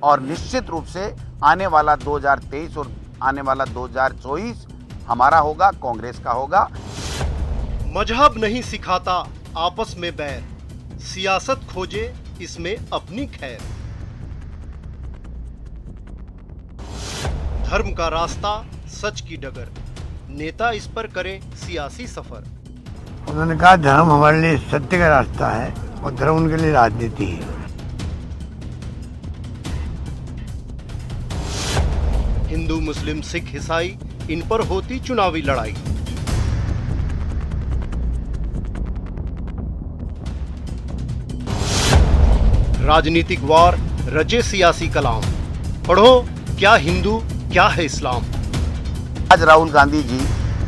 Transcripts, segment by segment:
और निश्चित रूप से आने वाला 2023 और आने वाला 2024 हमारा होगा, कांग्रेस का होगा। मजहब नहीं सिखाता आपस में बैर, सियासत खोजे इसमें अपनी खैर। धर्म का रास्ता सच की डगर, नेता इस पर करें सियासी सफर। उन्होंने कहा धर्म हमारे लिए सत्य का रास्ता है और धर्म उनके लिए राजनीति है। हिंदू मुस्लिम सिख ईसाई इन पर होती चुनावी लड़ाई। राजनीतिक वार रचे सियासी कलाम, पढ़ो क्या हिंदू क्या है इस्लाम। आज राहुल गांधी जी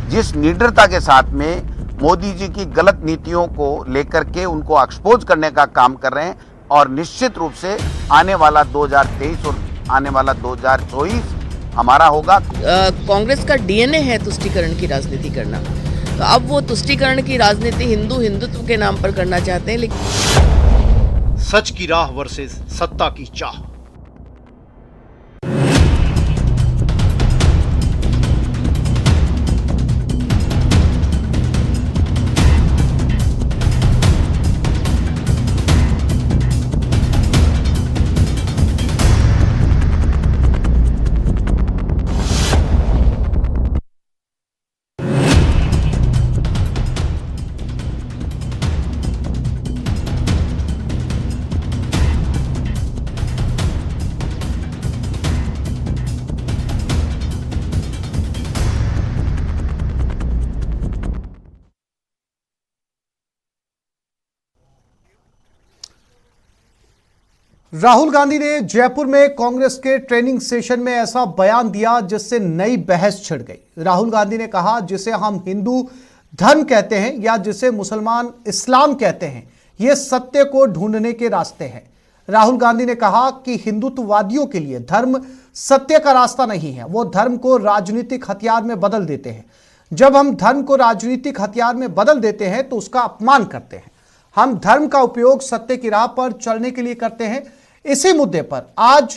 जिस निडरता के साथ में मोदी जी की गलत नीतियों को लेकर के उनको एक्सपोज करने का काम कर रहे हैं, और निश्चित रूप से आने वाला 2023 और आने वाला 2024 हमारा होगा। कांग्रेस का डीएनए है तुष्टीकरण की राजनीति करना, तो अब वो तुष्टीकरण की राजनीति हिंदुत्व के नाम पर करना चाहते हैं। लेकिन सच की राह वर्सेस सत्ता की चाह। राहुल गांधी ने जयपुर में कांग्रेस के ट्रेनिंग सेशन में ऐसा बयान दिया जिससे नई बहस छिड़ गई। राहुल गांधी ने कहा जिसे हम हिंदू धर्म कहते हैं या जिसे मुसलमान इस्लाम कहते हैं, ये सत्य को ढूंढने के रास्ते हैं। राहुल गांधी ने कहा कि हिंदुत्ववादियों के लिए धर्म सत्य का रास्ता नहीं है, वो धर्म को राजनीतिक हथियार में बदल देते हैं। जब हम धर्म को राजनीतिक हथियार में बदल देते हैं तो उसका अपमान करते हैं। हम धर्म का उपयोग सत्य की राह पर चलने के लिए करते हैं। इसी मुद्दे पर आज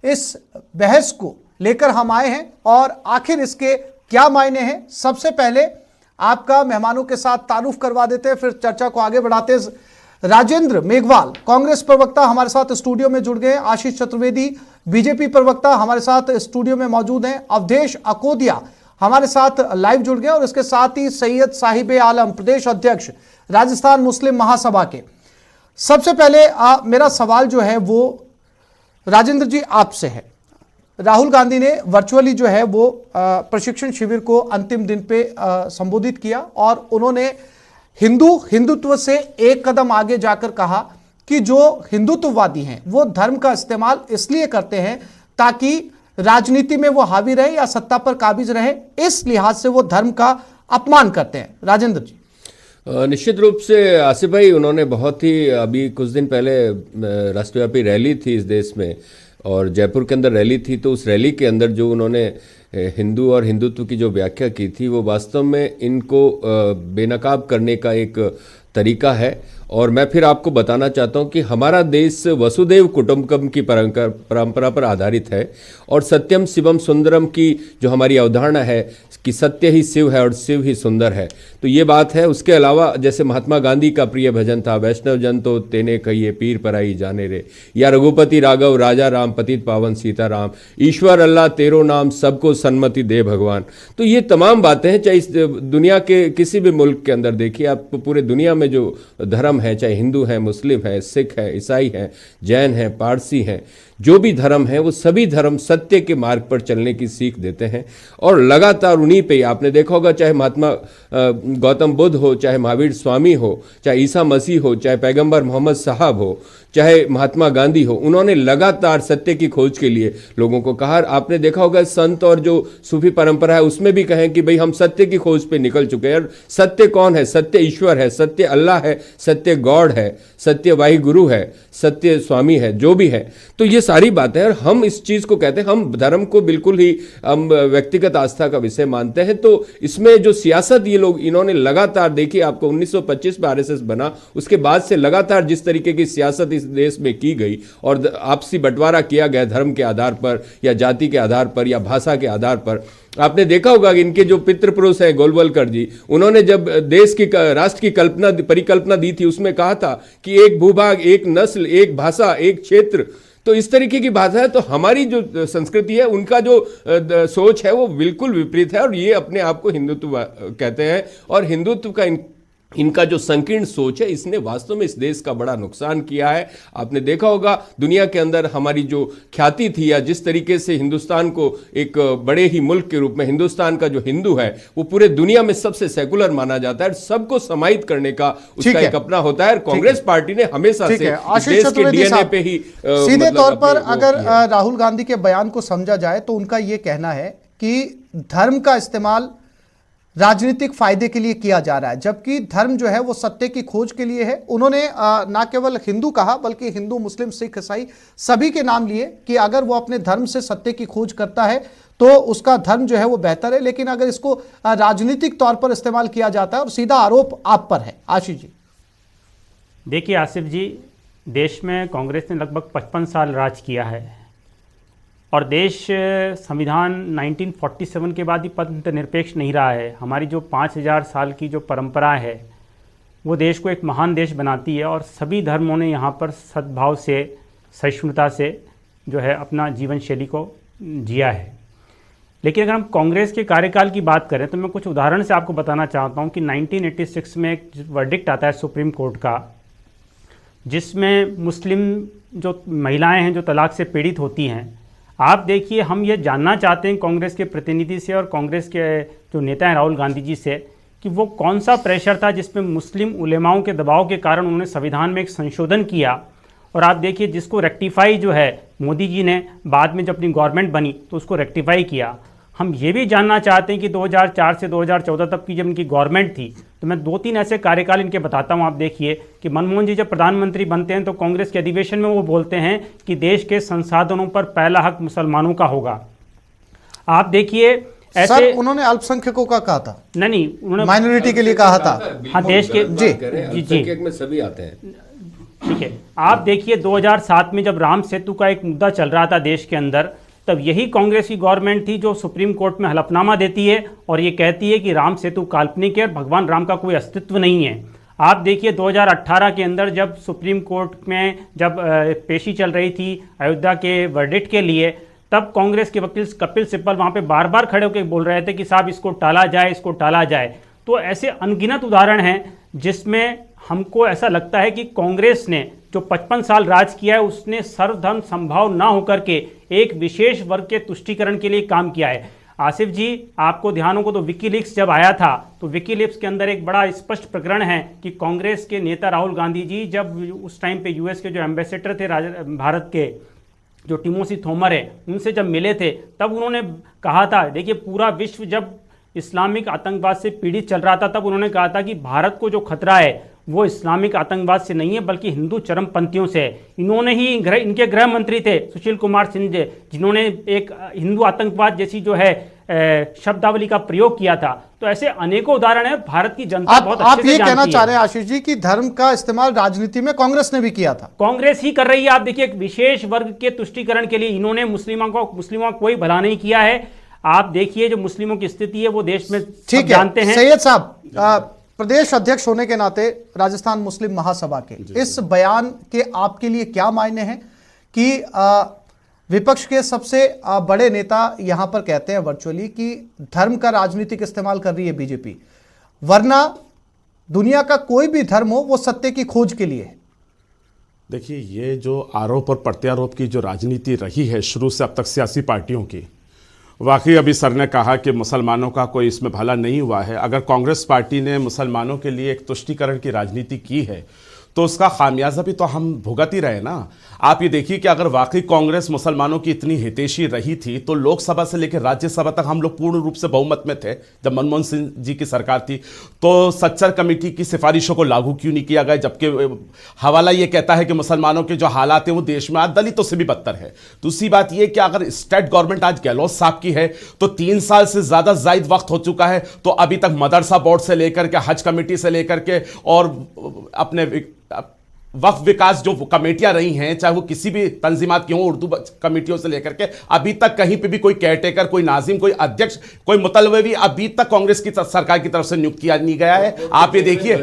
इस बहस को लेकर हम आए हैं और आखिर इसके क्या मायने हैं, सबसे पहले आपका मेहमानों के साथ तारुफ करवा देते हैं, फिर चर्चा को आगे बढ़ाते हैं। राजेंद्र मेघवाल कांग्रेस प्रवक्ता हमारे साथ स्टूडियो में जुड़ गए। आशीष चतुर्वेदी बीजेपी प्रवक्ता हमारे साथ स्टूडियो में मौजूद हैं। अवधेश अकोदिया हमारे साथ लाइव जुड़ गए और इसके साथ ही सैयद साहिब आलम प्रदेश अध्यक्ष राजस्थान मुस्लिम महासभा के। सबसे पहले मेरा सवाल जो है वो राजेंद्र जी आपसे है। राहुल गांधी ने वर्चुअली जो है वो प्रशिक्षण शिविर को अंतिम दिन पे संबोधित किया और उन्होंने हिंदुत्व से एक कदम आगे जाकर कहा कि जो हिंदुत्ववादी हैं वो धर्म का इस्तेमाल इसलिए करते हैं ताकि राजनीति में वो हावी रहे या सत्ता पर काबिज रहे, इस लिहाज से वो धर्म का अपमान करते हैं। राजेंद्र जी। निश्चित रूप से आसिफ भाई, उन्होंने बहुत ही अभी कुछ दिन पहले राष्ट्रव्यापी रैली थी इस देश में और जयपुर के अंदर रैली थी, तो उस रैली के अंदर जो उन्होंने हिंदू और हिंदुत्व की जो व्याख्या की थी वो वास्तव में इनको बेनकाब करने का एक तरीका है। और मैं फिर आपको बताना चाहता हूं कि हमारा देश वसुदेव कुटुंबकम की परंपरा पर आधारित है और सत्यम शिवम सुंदरम की जो हमारी अवधारणा है कि सत्य ही शिव है और शिव ही सुंदर है, तो ये बात है। उसके अलावा जैसे महात्मा गांधी का प्रिय भजन था, वैष्णव जन तो तेने कहिए पीर पराई जाने रे, या रघुपति राघव राजा राम पतित पावन सीता राम, ईश्वर अल्लाह तेरो नाम सबको सन्मति दे भगवान। तो ये तमाम बातें हैं, चाहे इस दुनिया के किसी भी मुल्क के अंदर देखिए आप, पूरे दुनिया में जो धर्म है, चाहे हिंदू है, मुस्लिम है, सिख है, ईसाई है, जैन है, पारसी है, जो भी धर्म है वो सभी धर्म सत्य के मार्ग पर चलने की सीख देते हैं। और लगातार उन्हीं पे आपने देखा होगा, चाहे महात्मा गौतम बुद्ध हो, चाहे महावीर स्वामी हो, चाहे ईसा मसीह हो, चाहे पैगंबर मोहम्मद साहब हो, चाहे महात्मा गांधी हो, उन्होंने लगातार सत्य की खोज के लिए लोगों को कहा। आपने देखा होगा संत और जो सूफी परंपरा है उसमें भी कहें कि भाई हम सत्य की खोज पे निकल चुके हैं। और सत्य कौन है? सत्य ईश्वर है, सत्य अल्लाह है, सत्य गॉड है, सत्य वाहि गुरु है, सत्य स्वामी है, जो भी है। तो ये सारी बातें हैं और हम इस चीज को कहते हैं, हम धर्म को बिल्कुल ही हम व्यक्तिगत आस्था का विषय मानते हैं। तो इसमें जो सियासत ये लोग इन्होंने लगातार, देखिए आपको 1925 में आरएसएस बना, उसके बाद से लगातार जिस तरीके की सियासत इस देश में की गई और आपसी बंटवारा किया गया धर्म के आधार पर या जाति के आधार पर या भाषा के आधार पर, आपने देखा होगा कि इनके जो पितृपुरुष हैं गोलवलकर जी, उन्होंने जब देश की राष्ट्र की परिकल्पना दी थी, उसमें कहा था कि एक भूभाग, एक नस्ल, एक भाषा, एक क्षेत्र। तो इस तरीके की बात है। तो हमारी जो संस्कृति है, उनका जो सोच है वो बिल्कुल विपरीत है और ये अपने आप को हिंदुत्व कहते हैं। और हिंदुत्व का इनका जो संकीर्ण सोच है, इसने वास्तव में इस देश का बड़ा नुकसान किया है। आपने देखा होगा दुनिया के अंदर हमारी जो ख्याति थी या जिस तरीके से हिंदुस्तान को एक बड़े ही मुल्क के रूप में, हिंदुस्तान का जो हिंदू है वो पूरे दुनिया में सबसे सेकुलर माना जाता है, सबको समाहित करने का उसका एक अपना होता है। कांग्रेस पार्टी ने हमेशा से इस देश के डीएनए पे ही सीधे तौर पर अगर राहुल गांधी के बयान को समझा जाए तो उनका यह कहना है कि धर्म का इस्तेमाल राजनीतिक फायदे के लिए किया जा रहा है, जबकि धर्म जो है वो सत्य की खोज के लिए है। उन्होंने ना केवल हिंदू कहा बल्कि हिंदू, मुस्लिम, सिख, ईसाई सभी के नाम लिए कि अगर वो अपने धर्म से सत्य की खोज करता है तो उसका धर्म जो है वो बेहतर है, लेकिन अगर इसको राजनीतिक तौर पर इस्तेमाल किया जाता है, और सीधा आरोप आप पर है। आशीष जी, देखिए आसिफ जी, देश में कांग्रेस ने लगभग 55 साल राज किया है और देश संविधान 1947 के बाद ही पंथ निरपेक्ष नहीं रहा है। हमारी जो 5000 साल की जो परंपरा है वो देश को एक महान देश बनाती है और सभी धर्मों ने यहाँ पर सद्भाव से, सहिष्णुता से जो है अपना जीवन शैली को जिया है। लेकिन अगर हम कांग्रेस के कार्यकाल की बात करें तो मैं कुछ उदाहरण से आपको बताना चाहता हूँ कि 1986 में एक वर्डिक्ट आता है सुप्रीम कोर्ट का, जिसमें मुस्लिम जो महिलाएँ हैं जो तलाक से पीड़ित होती हैं, आप देखिए, हम ये जानना चाहते हैं कांग्रेस के प्रतिनिधि से और कांग्रेस के जो नेता हैं राहुल गांधी जी से कि वो कौन सा प्रेशर था जिसमें मुस्लिम उलेमाओं के दबाव के कारण उन्होंने संविधान में एक संशोधन किया। और आप देखिए जिसको रेक्टिफाई जो है मोदी जी ने बाद में जब अपनी गवर्नमेंट बनी तो उसको रेक्टिफाई किया। हम ये भी जानना चाहते हैं कि 2004 से 2014 तक की जब इनकी गवर्नमेंट थी तो मैं 2-3 ऐसे कार्यकाल इनके बताता हूँ। आप देखिए कि मनमोहन जी जब प्रधानमंत्री बनते हैं तो कांग्रेस के अधिवेशन में वो बोलते हैं कि देश के संसाधनों पर पहला हक मुसलमानों का होगा। आप देखिए ऐसे, सर उन्होंने अल्पसंख्यकों का कहा था, नहीं उन्होंने माइनॉरिटी के लिए कहा था। हाँ, देश के जी में सभी आते हैं। ठीक है, आप देखिए 2007 में जब राम सेतु का एक मुद्दा चल रहा था देश के अंदर, तब यही कांग्रेस की गवर्नमेंट थी जो सुप्रीम कोर्ट में हलफनामा देती है और ये कहती है कि राम सेतु काल्पनिक है और भगवान राम का कोई अस्तित्व नहीं है। आप देखिए 2018 के अंदर जब सुप्रीम कोर्ट में जब पेशी चल रही थी अयोध्या के वर्डिक्ट के लिए, तब कांग्रेस के वकील कपिल सिब्बल वहाँ पे बार बार खड़े होकर बोल रहे थे कि साहब इसको टाला जाए, इसको टाला जाए। तो ऐसे अनगिनत उदाहरण हैं जिसमें हमको ऐसा लगता है कि कांग्रेस ने जो 55 साल राज किया है उसने सर्वधर्म संभाव ना होकर के एक विशेष वर्ग के तुष्टीकरण के लिए काम किया है। आसिफ जी, आपको ध्यान होगा तो विकीलीक्स जब आया था तो विकीलीक्स के अंदर एक बड़ा स्पष्ट प्रकरण है कि कांग्रेस के नेता राहुल गांधी जी जब उस टाइम पे यूएस के जो एम्बेसडर थे भारत के, जो टिमोथी थॉमर है, उनसे जब मिले थे तब उन्होंने कहा था, देखिए पूरा विश्व जब इस्लामिक आतंकवाद से पीड़ित चल रहा था तब उन्होंने कहा था कि भारत को जो खतरा है वो इस्लामिक आतंकवाद से नहीं है बल्कि हिंदू चरमपंथियों से है। इन्होंने ही इनके गृह मंत्री थे सुशील कुमार सिंह, जिन्होंने एक हिंदू आतंकवाद जैसी जो है शब्दावली का प्रयोग किया था। तो ऐसे अनेकों उदाहरण है। भारत की जनता बहुत अच्छे से जानती है। आप ये कहना चाह रहे हैं आशीष जी कि धर्म का इस्तेमाल राजनीति में कांग्रेस ने भी किया था? कांग्रेस ही कर रही है। आप देखिए एक विशेष वर्ग के तुष्टीकरण के लिए इन्होंने मुस्लिमों का कोई भला नहीं किया है। आप देखिए जो मुस्लिमों की स्थिति है वो देश में सब जानते हैं। सैयद साहब, प्रदेश अध्यक्ष होने के नाते राजस्थान मुस्लिम महासभा के इस बयान के आपके लिए क्या मायने हैं कि विपक्ष के सबसे बड़े नेता यहां पर कहते हैं वर्चुअली कि धर्म का राजनीतिक इस्तेमाल कर रही है बीजेपी, वरना दुनिया का कोई भी धर्म हो वो सत्य की खोज के लिए है? देखिए, ये जो आरोप और प्रत्यारोप की जो राजनीति रही है शुरू से अब तक सियासी पार्टियों की, वाकई अभी सर ने कहा कि मुसलमानों का कोई इसमें भला नहीं हुआ है। अगर कांग्रेस पार्टी ने मुसलमानों के लिए एक तुष्टीकरण की राजनीति की है तो उसका खामियाजा भी तो हम भुगत ही रहे ना। आप ये देखिए कि अगर वाकई कांग्रेस मुसलमानों की इतनी हितैषी रही थी तो लोकसभा से लेकर राज्यसभा तक हम लोग पूर्ण रूप से बहुमत में थे। जब मनमोहन सिंह जी की सरकार थी तो सच्चर कमेटी की सिफारिशों को लागू क्यों नहीं किया गया, जबकि हवाला ये कहता है कि मुसलमानों के जो हालात हैं वो देश में आज दलितों से भी बदतर है। दूसरी बात ये कि अगर स्टेट गवर्नमेंट आज गहलोत साहब की है तो 3 साल से ज्यादा जायद वक्त हो चुका है, तो अभी तक मदरसा बोर्ड से लेकर के हज कमेटी से लेकर के और अपने वक्फ विकास जो कमेटियां रही हैं, चाहे वो किसी भी तंजीमात की हो, उर्दू कमेटियों से लेकर के अभी तक कहीं पे भी कोई केयरटेकर, कोई नाजिम, कोई अध्यक्ष, कोई मुतलवी अभी तक कांग्रेस की सरकार की तरफ से नियुक्त किया नहीं गया है। आप ये देखिए,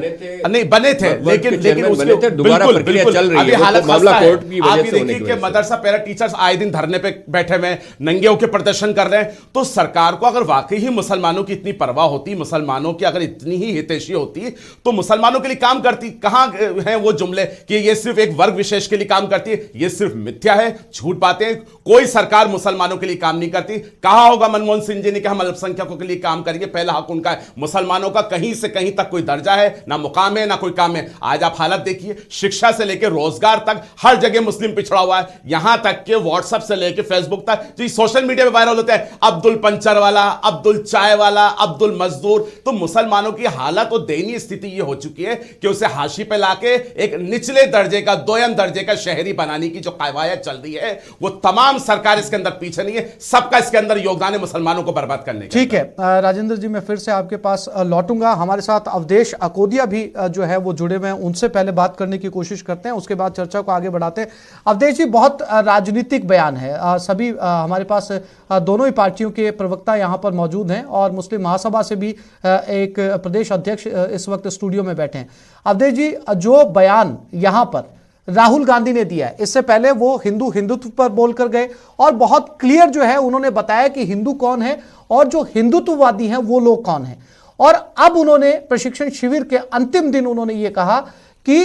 नहीं बने थे लेकिन उसके दोबारा प्रक्रिया चल रही है, हालत मामला कोर्ट की आप वजह ये से होने देखिए की कि वजह से। मदरसा पैरा टीचर्स आए दिन धरने पे बैठे हुए, नंगे होकर प्रदर्शन कर रहे हैं। तो सरकार को अगर वाकई ही मुसलमानों की इतनी परवाह होती, मुसलमानों की अगर इतनी ही हितैषी होती तो मुसलमानों के लिए काम करती। कहां हैं वो जुमले कि ये सिर्फ एक वर्ग विशेष के लिए काम करती है? ये सिर्फ मिथ्या है, झूठ बातें। कोई सरकार मुसलमानों के लिए काम नहीं करती। कहा होगा मनमोहन सिंह जी ने कि हम अल्पसंख्यकों के लिए काम करेंगे, पहला हक उनका है। मुसलमानों का कहीं से कहीं तक कोई दर्जा है, ना मुकाम है, ना कोई काम है। आज आप हालत देखिए, शिक्षा से लेकर रोजगार तक हर जगह मुस्लिम पिछड़ा हुआ है। यहां तक कि व्हाट्सएप से लेकर फेसबुक तक जो सोशल मीडिया में वायरल होता है, अब्दुल पंचर वाला, अब्दुल चाय वाला, अब्दुल मजदूर। तो मुसलमानों की हालत और दयनीय स्थिति यह हो चुकी है कि उसे हाशी पे लाके एक निचले दर्जे का, दोयम दर्जे का शहरी बनाने की जो कवायद चल रही है, वो तमाम सरकार इसके अंदर पीछे नहीं है। सबका इसके अंदर योगदान है मुसलमानों को बर्बाद करने का। ठीक है राजेंद्र जी, मैं फिर से आपके पास लौटूंगा। हमारे साथ अवधेश अकोदिया भी जो है वो जुड़े हुए हैं, उनसे पहले बात करने की कोशिश करते हैं, उसके बाद चर्चा को आगे बढ़ाते हैं। अवधेश जी, बहुत राजनीतिक बयान है, सभी हमारे पास दोनों ही पार्टियों के प्रवक्ता यहां पर मौजूद हैं और मुस्लिम महासभा से भी एक प्रदेश अध्यक्ष इस वक्त स्टूडियो में बैठे हैं। अवधेश जी, जो बयान यहां पर राहुल गांधी ने दिया है, इससे पहले वो हिंदुत्व पर बोलकर गए और बहुत क्लियर जो है उन्होंने बताया कि हिंदू कौन है और जो हिंदुत्ववादी हैं वो लोग कौन हैं। और अब उन्होंने प्रशिक्षण शिविर के अंतिम दिन उन्होंने ये कहा कि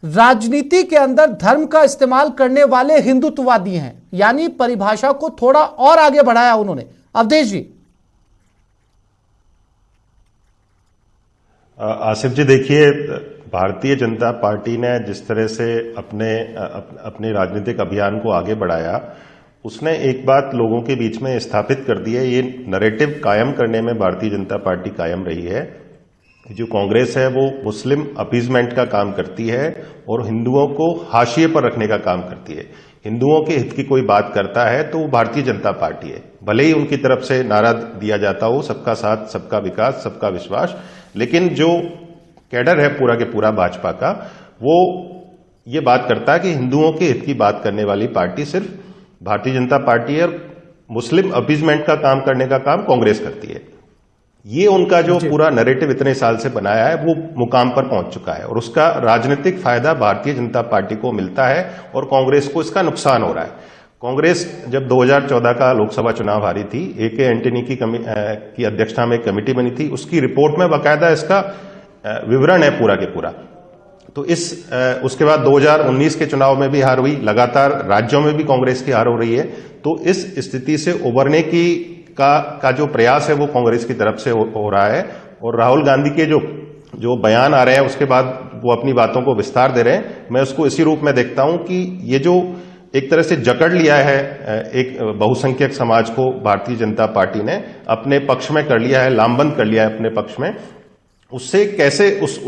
राजनीति के अंदर धर्म का इस्तेमाल करने वाले हिंदुत्ववादी हैं, यानी परिभाषा को थोड़ा और आगे बढ़ाया उन्होंने। अवधेश जी। आसिफ जी, देखिए, भारतीय जनता पार्टी ने जिस तरह से अपने राजनीतिक अभियान को आगे बढ़ाया, उसने एक बात लोगों के बीच में स्थापित कर दी है। ये नैरेटिव कायम करने में भारतीय जनता पार्टी कायम रही है। जो कांग्रेस है वो मुस्लिम अपीजमेंट का काम करती है और हिंदुओं को हाशिए पर रखने का काम करती है। हिंदुओं के हित की कोई बात करता है तो वो भारतीय जनता पार्टी है, भले ही उनकी तरफ से नारा दिया जाता हो सबका साथ, सबका विकास, सबका विश्वास। लेकिन जो कैडर है पूरा के पूरा भाजपा का, वो ये बात करता है कि हिंदुओं के हित की बात करने वाली पार्टी सिर्फ भारतीय जनता पार्टी है और मुस्लिम अपीजमेंट का काम करने का काम कांग्रेस करती है। ये उनका जो पूरा नैरेटिव इतने साल से बनाया है वो मुकाम पर पहुंच चुका है और उसका राजनीतिक फायदा भारतीय जनता पार्टी को मिलता है और कांग्रेस को इसका नुकसान हो रहा है। कांग्रेस जब 2014 का लोकसभा चुनाव हारी थी, ए.के. एंटनी की अध्यक्षता में एक कमेटी बनी थी, उसकी रिपोर्ट में बाकायदा इसका विवरण है पूरा के पूरा। तो उसके बाद 2019 के चुनाव में भी हार हुई, लगातार राज्यों में भी कांग्रेस की हार हो रही है। तो इस स्थिति से उबरने का जो प्रयास है वो कांग्रेस की तरफ से हो रहा है और राहुल गांधी के जो बयान आ रहे हैं उसके बाद वो अपनी बातों को विस्तार दे रहे हैं। मैं उसको इसी रूप में देखता हूं कि ये जो एक तरह से जकड़ लिया है एक बहुसंख्यक समाज को भारतीय जनता पार्टी ने अपने पक्ष में कर लिया है, लामबंद कर लिया है अपने पक्ष में, उससे कैसे उस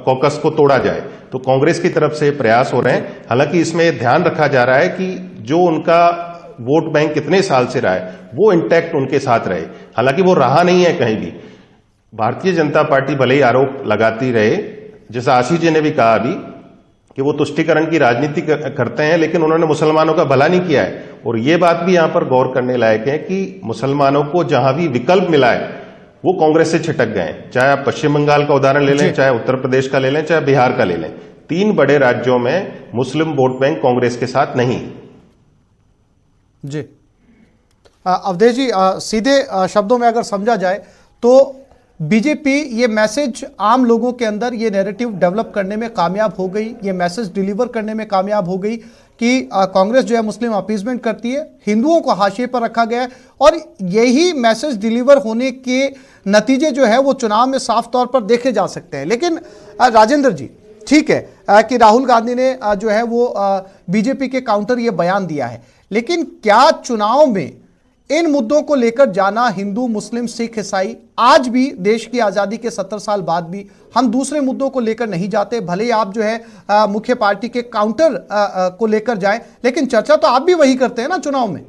कॉकस को तोड़ा जाए। तो कांग्रेस की तरफ से प्रयास हो रहे हैं। हालांकि इसमें ध्यान रखा जा रहा है कि जो उनका वोट बैंक कितने साल से रहा है वो इंटैक्ट उनके साथ रहे। हालांकि वो रहा नहीं है कहीं भी। भारतीय जनता पार्टी भले ही आरोप लगाती रहे, जैसा आशीष जी ने भी कहा अभी कि वो तुष्टीकरण की राजनीति करते हैं, लेकिन उन्होंने मुसलमानों का भला नहीं किया है। और ये बात भी यहां पर गौर करने लायक है कि मुसलमानों को जहां भी विकल्प मिला है वो कांग्रेस से छिटक गए। चाहे आप पश्चिम बंगाल का उदाहरण ले लें, चाहे उत्तर प्रदेश का ले लें, चाहे बिहार का ले लें, 3 बड़े राज्यों में मुस्लिम वोट बैंक कांग्रेस के साथ नहीं। जी अवधेश जी, सीधे शब्दों में अगर समझा जाए तो बीजेपी ये मैसेज आम लोगों के अंदर ये नैरेटिव डेवलप करने में कामयाब हो गई, ये मैसेज डिलीवर करने में कामयाब हो गई कि कांग्रेस जो है मुस्लिम अपीजमेंट करती है, हिंदुओं को हाशिए पर रखा गया है। और यही मैसेज डिलीवर होने के नतीजे जो है वो चुनाव में साफ तौर पर देखे जा सकते हैं। लेकिन राजेंद्र जी, ठीक है कि राहुल गांधी ने जो है वो बीजेपी के काउंटर ये बयान दिया है, लेकिन क्या चुनाव में इन मुद्दों को लेकर जाना, हिंदू मुस्लिम सिख ईसाई, आज भी देश की आज़ादी के 70 साल बाद भी हम दूसरे मुद्दों को लेकर नहीं जाते, भले ही आप जो है मुख्य पार्टी के काउंटर को लेकर जाएं, लेकिन चर्चा तो आप भी वही करते हैं ना चुनाव में।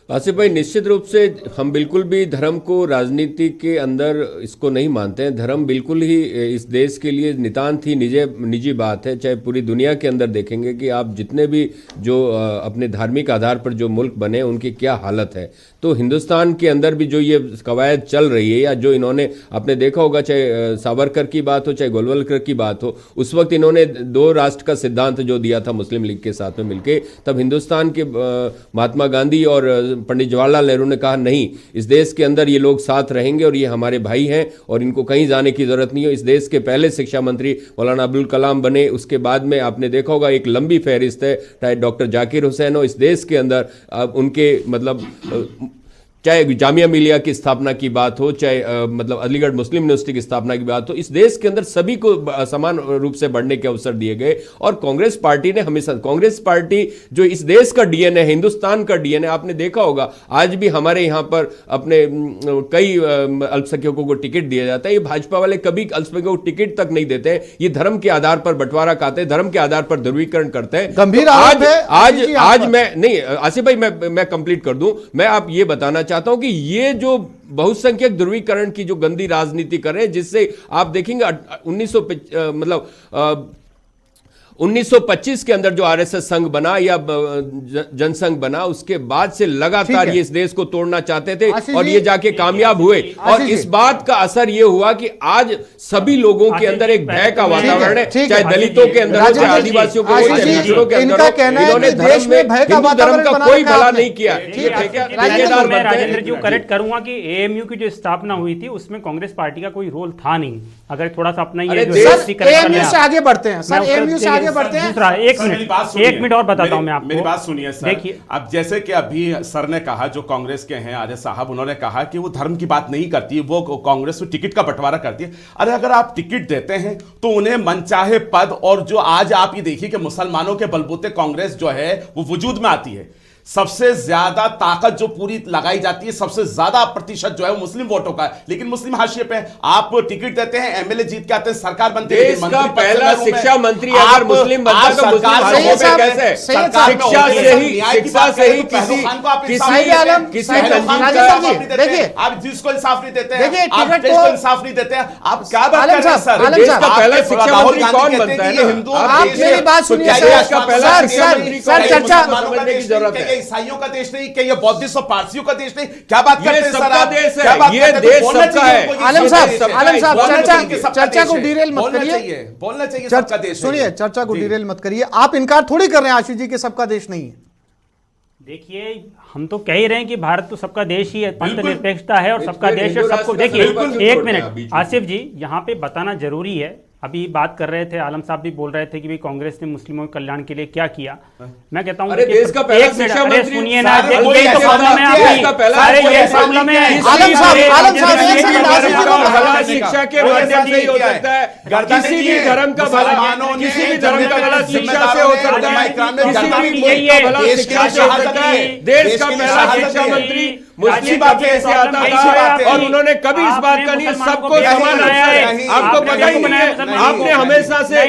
आसिफ भाई, निश्चित रूप से हम बिल्कुल भी धर्म को राजनीति के अंदर इसको नहीं मानते हैं। धर्म बिल्कुल ही इस देश के लिए नितांत ही निजी बात है। चाहे पूरी दुनिया के अंदर देखेंगे कि आप जितने भी जो अपने धार्मिक आधार पर जो मुल्क बने उनकी क्या हालत है, तो हिंदुस्तान के अंदर भी जो ये कवायद चल रही है, या जो इन्होंने आपने देखा होगा, चाहे सावरकर की बात हो चाहे गोलवलकर की बात हो, उस वक्त इन्होंने 2 राष्ट्र का सिद्धांत जो दिया था मुस्लिम लीग के साथ में मिलकर, तब हिंदुस्तान के महात्मा गांधी और पंडित जवाहरलाल नेहरू ने कहा नहीं, इस देश के अंदर ये लोग साथ रहेंगे और ये हमारे भाई हैं और इनको कहीं जाने की जरूरत नहीं है। इस देश के पहले शिक्षा मंत्री मौलाना अब्दुल कलाम बने। उसके बाद में आपने देखा होगा एक लंबी फहरिस्त है, चाहे डॉक्टर जाकिर हुसैन हो। इस देश के अंदर उनके मतलब चाहे जामिया मिलिया की स्थापना की बात हो, चाहे मतलब अलीगढ़ मुस्लिम यूनिवर्सिटी की स्थापना की बात हो, इस देश के अंदर सभी को समान रूप से बढ़ने के अवसर दिए गए। और कांग्रेस पार्टी ने हमेशा, कांग्रेस पार्टी जो इस देश का डीएनए, हिंदुस्तान का डीएनए, आपने देखा होगा आज भी हमारे यहाँ पर अपने कई अल्पसंख्यकों को टिकट दिया जाता है। ये भाजपा वाले कभी अल्पसंख्यकों को टिकट तक नहीं देते हैं। ये धर्म के आधार पर बंटवारा खाते हैं, धर्म के आधार पर ध्रुवीकरण करते हैं। गंभीर आरोप है। आज मैं नहीं, आसिफ भाई मैं कंप्लीट कर दूं। मैं आप ये बताना चाहता हूं कि ये जो बहुसंख्यक ध्रुवीकरण की जो गंदी राजनीति कर रहे हैं, जिससे आप देखेंगे 1925 के अंदर जो आरएसएस संघ बना या जनसंघ बना, उसके बाद से लगातार ये इस देश को तोड़ना चाहते थे और ये जाके कामियाब हुए। और इस बात का असर ये हुआ कि आज सभी लोगों के अंदर एक भय का वातावरण है, चाहे दलितों के अंदर हो, चाहे आदिवासियों के हो, चाहे दूसरों के अंदर हो। इन्होंने धर्म में हिंदू धर्म का कोई भला नहीं किया। मैं राजेंद्र जी को करेक्ट करूंगा कि एएमयू की जो स्थापना हुई थी उसमें कांग्रेस पार्टी का कोई रोल था नहीं। अगर थोड़ा सा अपना ये एएमयू से आगे बढ़ते हैं सर, एएमयू से आगे बढ़ते हैं। दूसरा एक मिनट और बताता हूं मैं आपको। मेरी बात सुनिए सर। देखिए, अब जैसे कि अभी सर ने कहा, जो कांग्रेस के हैं आर्य साहब, उन्होंने कहा कि वो धर्म की बात नहीं करती, वो कांग्रेस में टिकट का बंटवारा करती है। अरे अगर आप टिकट देते हैं तो उन्हें मनचाहे पद, और जो आज आप ये देखिए कि मुसलमानों के बलबूते कांग्रेस जो है वो वजूद में आती है। सबसे ज्यादा ताकत जो पूरी लगाई जाती है, सबसे ज्यादा प्रतिशत जो है वो मुस्लिम वोटों का है, लेकिन मुस्लिम हाशिए पे आप टिकट देते हैं, एमएलए जीत के आते हैं, सरकार बनते हैं। देश का पहला शिक्षा मंत्री अगर मुस्लिम बनता तो मुस्लिम हाशिए पे कैसे? शिक्षा से ही किसी देखिए, आप जिसको इंसाफ नहीं देते हैं, आप देश को इंसाफ नहीं देते हैं, आप क्या बात कर रहे हैं सर? देश का पहला शिक्षा मंत्री कौन बनता है? हिंदू, आप मेरी बात सुनिए सर, चर्चा बनने की जरूरत है। ईसाइयों का देश नहीं, क्या ये बौद्धिस्ट और पारसियों का देश नहीं? क्या बात करते हैं सर? सबका देश है, ये देश सबका है। आलम साहब चर्चा को डिरेल मत करिए, बोलना चाहिए सबका देश। सुनिए, चर्चा को डिरेल मत करिए। आप इनकार थोड़ी कर रहे हैं आशीष जी के सबका देश नहीं है। देखिए, हम तो कह ही रहे हैं कि भारत तो सबका देश ही है, पंथनिरपेक्षता है और सबका देश है, सबको। देखिए, एक मिनट आसिफ जी, यहाँ पे बताना जरूरी है। अभी बात कर रहे थे, आलम साहब भी बोल रहे थे कि भाई कांग्रेस ने मुस्लिमों के कल्याण के लिए क्या किया। मैं कहता हूं देश का पहला शिक्षा मंत्री, सुनिए ना, यही तो प्रॉब्लम है आपकी। अरे ये प्रॉब्लम है। आलम साहब शिक्षा के माध्यम से ही हो सकता है, किसी भी धर्म का भला, किसी भी धर्म का भला शिक्षा से हो सकता है, किसी भी भला शिक्षा से हो सकता है। देश का पहला शिक्षा मंत्री मुस्लिम कबीले से आता था और उन्होंने कभी इस बात का नहीं, सबको समान है। आपको पता ही नहीं है, आपने हमेशा से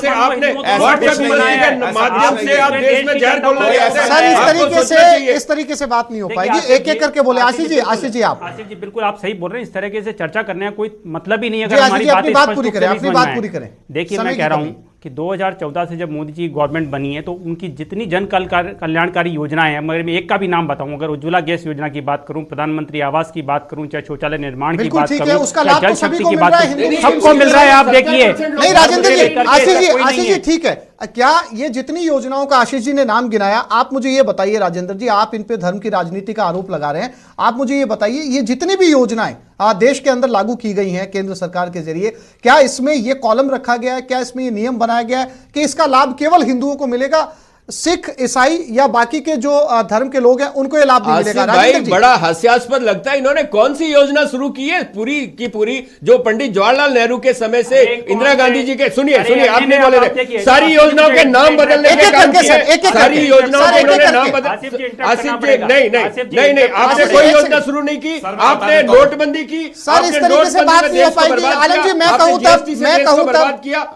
आपने व्हाट्सएप के माध्यम से आप देश में जहर बोलना चाहते हैं सर। इस तरीके से बात नहीं हो पाएगी, एक एक करके बोले। आशीष जी आप। आशीष जी, बिल्कुल आप सही बोल रहे हैं। इस तरीके से चर्चा करने का कोई मतलब ही नहीं है। अगर हमारी बात पूरी करें, अपनी बात पूरी करें। देखिए, मैं कह रहा हूँ कि 2014 से जब मोदी जी गवर्नमेंट बनी है तो उनकी जितनी जन कल्याणकारी योजनाएं हैं, मगर मैं एक का भी नाम बताऊं, अगर उज्ज्वला गैस योजना की बात करूं, प्रधानमंत्री आवास की बात करूं, चाहे शौचालय निर्माण की बात करूं, चाहे जल शक्ति की बात करूं, सबको मिल रहा है। आप देखिए, नहीं राजेंद्र जी, आशीष जी ठीक है। क्या ये जितनी योजनाओं का आशीष जी ने नाम गिनाया, आप मुझे ये बताइए राजेंद्र जी, आप इन पे धर्म की राजनीति का आरोप लगा रहे हैं, आप मुझे ये बताइए, ये जितनी भी योजनाएं देश के अंदर लागू की गई हैं केंद्र सरकार के जरिए, क्या इसमें ये कॉलम रखा गया है, क्या इसमें ये नियम बनाया गया है कि इसका लाभ केवल हिंदुओं को मिलेगा? सिख, ईसाई या बाकी के जो धर्म के लोग हैं उनको ये लाभ नहीं मिलेगा। आसिफ भाई, बड़ा हास्यास्पद लगता है, इन्होंने कौन सी योजना शुरू की है पूरी की पूरी जो पंडित जवाहरलाल नेहरू के समय से इंदिरा गांधी जी के, सुनिए आप नहीं बोले रहे, सारी योजनाओं के नाम बदलने के काम किए, सारी योजनाओं के इन्होंने नाम बदल। आसिफ जी नहीं, आपने कोई योजना शुरू नहीं की, आपने नोटबंदी की, सर इस तरीके से बात नहीं हो पाएगी। आलम जी मैं कहूँ तब किया।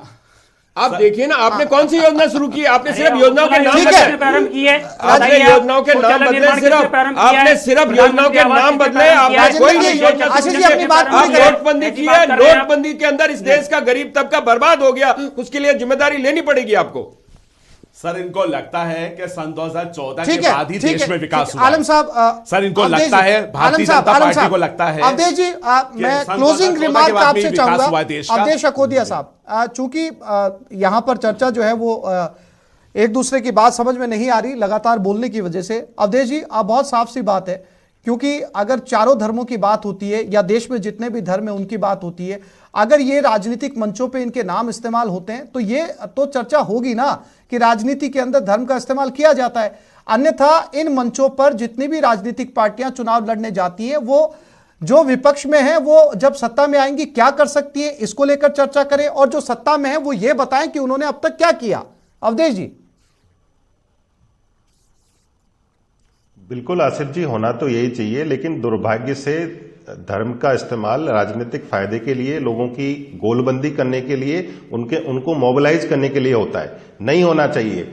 आप देखिए ना, आपने कौन सी योजना शुरू की? आपने सिर्फ योजनाओं के नाम बदले, प्रारंभ किए, आपने योजनाओं के नाम बदले, आपने सिर्फ योजनाओं के नाम बदले, आपने कोई आप नोटबंदी की है, नोटबंदी के अंदर इस देश का गरीब तबका बर्बाद हो गया, उसके लिए जिम्मेदारी लेनी पड़ेगी आपको। सर इनको लगता है कि सन 2014 के बाद ही देश में विकास हुआ। आलम साहब, सर इनको लगता है, भारतीय जनता पार्टी को लगता है। अवधेश जी मैं क्लोजिंग रिमार्क आपसे चाहूंगा। अवधेश अकोदिया साहब, चूंकि यहां पर चर्चा जो है वो एक दूसरे की बात समझ में नहीं आ रही लगातार बोलने की वजह से। अवधेश जी बहुत साफ सी बात है, क्योंकि अगर चारों धर्मों की बात होती है या देश में जितने भी धर्म है उनकी बात होती है, अगर ये राजनीतिक मंचों पे इनके नाम इस्तेमाल होते हैं तो ये तो चर्चा होगी ना कि राजनीति के अंदर धर्म का इस्तेमाल किया जाता है। अन्यथा इन मंचों पर जितनी भी राजनीतिक पार्टियां चुनाव लड़ने जाती हैं वो जो विपक्ष में है वो जब सत्ता में आएंगी क्या कर सकती है इसको लेकर चर्चा करें, और जो सत्ता में है वो ये बताएं कि उन्होंने अब तक क्या किया। अवधेश जी। बिल्कुल आसिफ जी, होना तो यही चाहिए, लेकिन दुर्भाग्य से धर्म का इस्तेमाल राजनीतिक फायदे के लिए, लोगों की गोलबंदी करने के लिए, उनको मोबिलाइज करने के लिए होता है। नहीं होना चाहिए।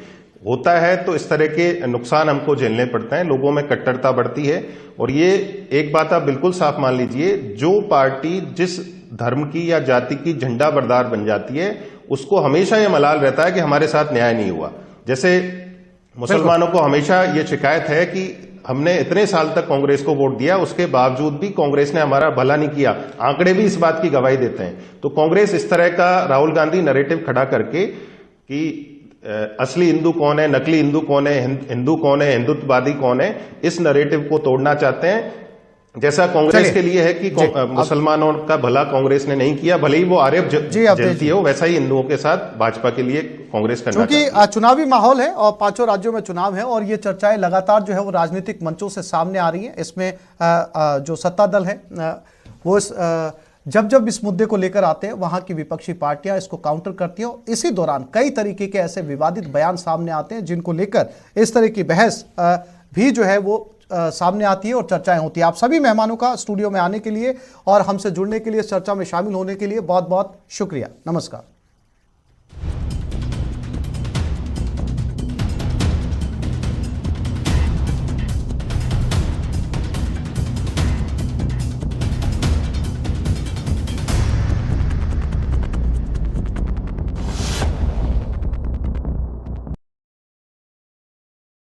होता है तो इस तरह के नुकसान हमको झेलने पड़ते हैं, लोगों में कट्टरता बढ़ती है। और ये एक बात आप बिल्कुल साफ मान लीजिए, जो पार्टी जिस धर्म की या जाति की झंडा बरदार बन जाती है उसको हमेशा ये मलाल रहता है कि हमारे साथ न्याय नहीं हुआ। जैसे मुसलमानों को हमेशा ये शिकायत है कि हमने इतने साल तक कांग्रेस को वोट दिया, उसके बावजूद भी कांग्रेस ने हमारा भला नहीं किया। आंकड़े भी इस बात की गवाही देते हैं। तो कांग्रेस इस तरह का राहुल गांधी नैरेटिव खड़ा करके कि असली हिंदू कौन है, नकली हिंदू कौन है, हिंदू कौन है, हिंदुत्ववादी कौन है, इस नैरेटिव को तोड़ना चाहते हैं। जैसा कांग्रेस के लिए है कि मुसलमानों का भला कांग्रेस ने नहीं किया, भले ही वो आरोप जलती हो, वैसा ही हिंदुओं के साथ भाजपा के लिए कांग्रेस करना चाहती है। क्योंकि चुनावी माहौल है और 5 राज्यों में चुनाव है और ये चर्चाएं लगातार जो है वो राजनीतिक मंचों से सामने आ रही हैं। इसमें जो सत्ता दल है वो जब इस मुद्दे को लेकर आते हैं वहां की विपक्षी पार्टियां इसको काउंटर करती हैं। इसी दौरान कई तरीके के ऐसे विवादित बयान सामने आते हैं जिनको लेकर इस तरह की बहस भी जो है वो सामने आती है और चर्चाएं होती है। आप सभी मेहमानों का स्टूडियो में आने के लिए और हमसे जुड़ने के लिए, इस चर्चा में शामिल होने के लिए बहुत बहुत शुक्रिया। नमस्कार।